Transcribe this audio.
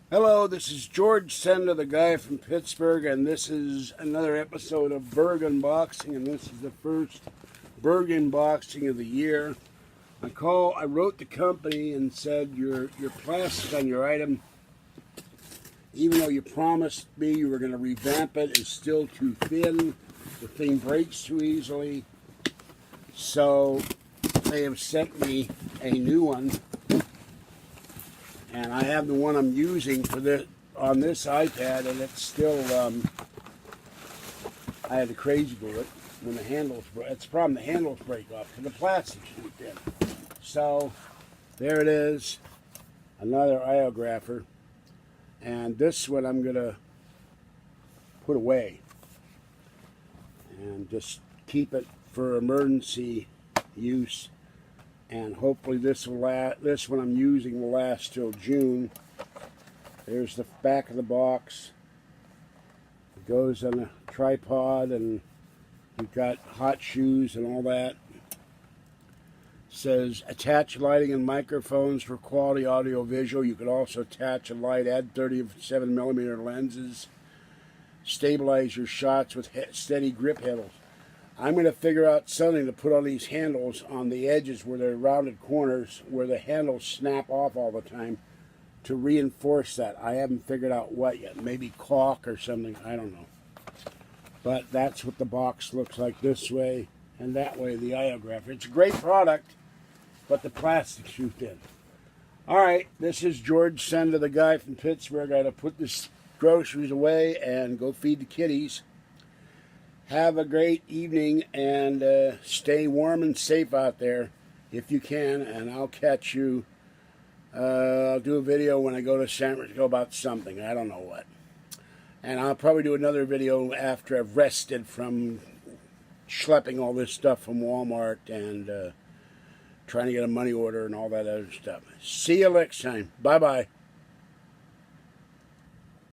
Hello, this is George Senda, the guy from Pittsburgh, and this is another episode of Burgh Unboxing, and this is the first Burgh Unboxing of the year. I wrote the company and said your plastic on your item, even though you promised me you were going to revamp it, is still too thin. The thing breaks too easily. So they have sent me a new one. And I have the one I'm using for this on this iPad, and it's still. I had to crazy glue it when the handles. It's a problem. The handles break off because the plastic's too thin. So there it is, another Iographer, and this one I'm gonna put away and just keep it for emergency use. And hopefully this one I'm using will last till June. There's the back of the box. It goes on a tripod, and you've got hot shoes and all that. It says attach lighting and microphones for quality audio visual. You could also attach a light, add 37mm lenses, stabilize your shots with steady grip handles. I'm going to figure out something to put on these handles on the edges where they're rounded corners, where the handles snap off all the time, to reinforce that. I haven't figured out what yet. Maybe caulk or something. I don't know. But that's what the box looks like this way, and that way the Iographer. It's a great product, but the plastic's too thin. All right, this is George Senda, the guy from Pittsburgh. I got to put this groceries away and go feed the kitties. Have a great evening, and stay warm and safe out there if you can, and I'll catch you. I'll do a video when I go to San Francisco about something. I don't know what. And I'll probably do another video after I've rested from schlepping all this stuff from Walmart and trying to get a money order and all that other stuff. See you next time. Bye-bye.